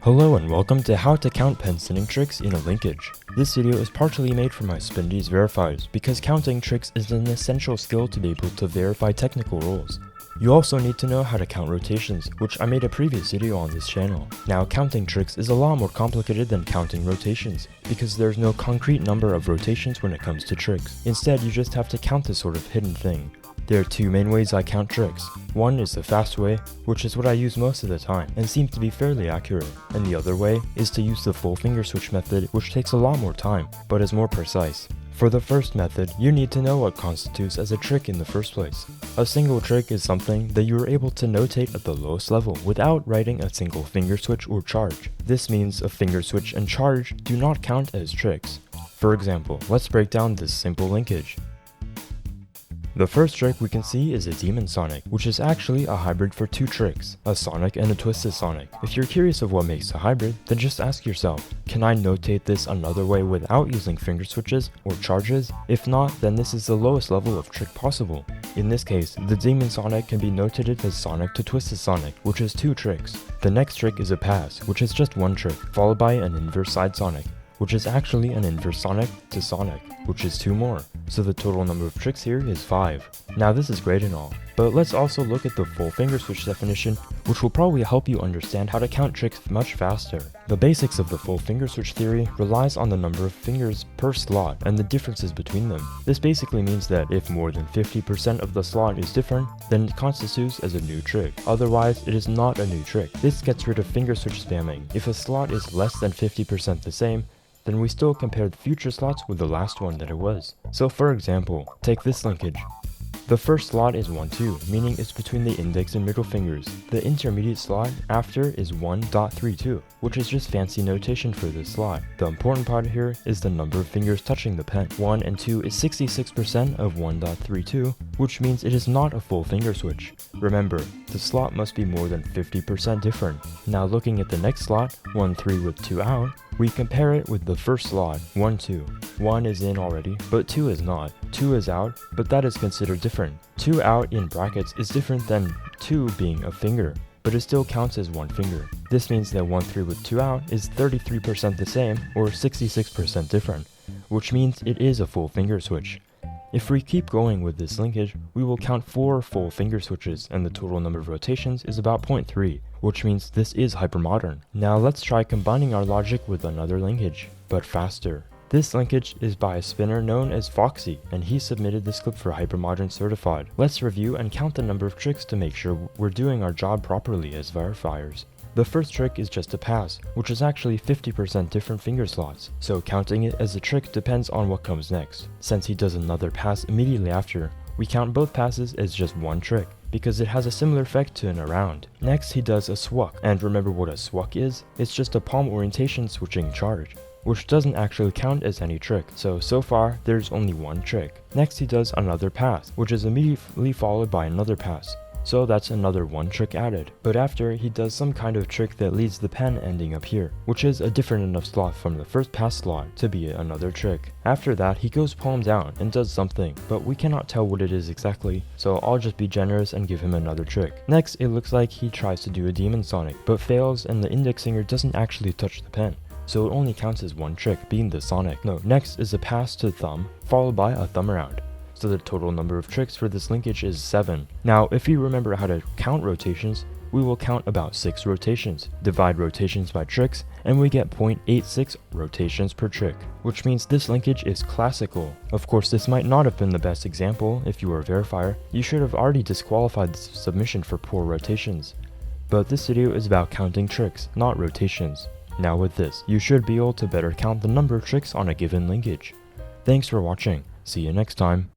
Hello and welcome to how to count pen sending tricks in a linkage. This video is partially made for my Spindy's verifiers because counting tricks is an essential skill to be able to verify technical rules. You also need to know how to count rotations, which I made a previous video on this channel. Now counting tricks is a lot more complicated than counting rotations because there's no concrete number of rotations when it comes to tricks. Instead, you just have to count this sort of hidden thing. There are two main ways I count tricks. One is the fast way, which is what I use most of the time and seems to be fairly accurate, and the other way is to use the full finger switch method, which takes a lot more time, but is more precise. For the first method, you need to know what constitutes as a trick in the first place. A single trick is something that you are able to notate at the lowest level without writing a single finger switch or charge. This means a finger switch and charge do not count as tricks. For example, let's break down this simple linkage. The first trick we can see is a Demon Sonic, which is actually a hybrid for two tricks, a Sonic and a Twisted Sonic. If you're curious of what makes a hybrid, then just ask yourself, can I notate this another way without using finger switches or charges? If not, then this is the lowest level of trick possible. In this case, the Demon Sonic can be notated as Sonic to Twisted Sonic, which is two tricks. The next trick is a pass, which is just one trick, followed by an inverse side Sonic, which is actually an inverse Sonic to Sonic, which is two more. So the total number of tricks here is 5. Now this is great and all, but let's also look at the full finger switch definition, which will probably help you understand how to count tricks much faster. The basics of the full finger switch theory relies on the number of fingers per slot and the differences between them. This basically means that if more than 50% of the slot is different, then it constitutes as a new trick. Otherwise, it is not a new trick. This gets rid of finger switch spamming. If a slot is less than 50% the same, then we still compare the future slots with the last one that it was. So for example, take this linkage. The first slot is 1, 2, meaning it's between the index and middle fingers. The intermediate slot after is 1.32, which is just fancy notation for this slot. The important part here is the number of fingers touching the pen. 1 and 2 is 66% of 1.32, which means it is not a full finger switch. Remember, the slot must be more than 50% different. Now looking at the next slot, 1, 3 with 2 out, we compare it with the first slot, 1, 2. 1 is in already, but 2 is not. 2 is out, but that is considered different. 2 out in brackets is different than 2 being a finger, but it still counts as one finger. This means that 1, 3 with 2 out is 33% the same, or 66% different, which means it is a full finger switch. If we keep going with this linkage, we will count 4 full finger switches, and the total number of rotations is about 0.3, which means this is hypermodern. Now let's try combining our logic with another linkage, but faster. This linkage is by a spinner known as Foxy, and he submitted this clip for Hypermodern Certified. Let's review and count the number of tricks to make sure we're doing our job properly as verifiers. The first trick is just a pass, which is actually 50% different finger slots, so counting it as a trick depends on what comes next. Since he does another pass immediately after, we count both passes as just one trick, because it has a similar effect to an around. Next he does a swuck, and remember what a swuck is? It's just a palm orientation switching charge, which doesn't actually count as any trick, so far there's only one trick. Next he does another pass, which is immediately followed by another pass. So that's another one trick added. But after, he does some kind of trick that leads the pen ending up here, which is a different enough slot from the first pass slot to be another trick. After that, he goes palm down and does something, but we cannot tell what it is exactly, so I'll just be generous and give him another trick. Next, it looks like he tries to do a Demon Sonic, but fails and the index finger doesn't actually touch the pen, so it only counts as one trick, being the Sonic. No, next is a pass to thumb, followed by a thumb around. So the total number of tricks for this linkage is 7. Now, if you remember how to count rotations, we will count about 6 rotations, divide rotations by tricks, and we get 0.86 rotations per trick, which means this linkage is classical. Of course, this might not have been the best example. If you were a verifier, you should have already disqualified this submission for poor rotations. But this video is about counting tricks, not rotations. Now with this, you should be able to better count the number of tricks on a given linkage. Thanks for watching. See you next time.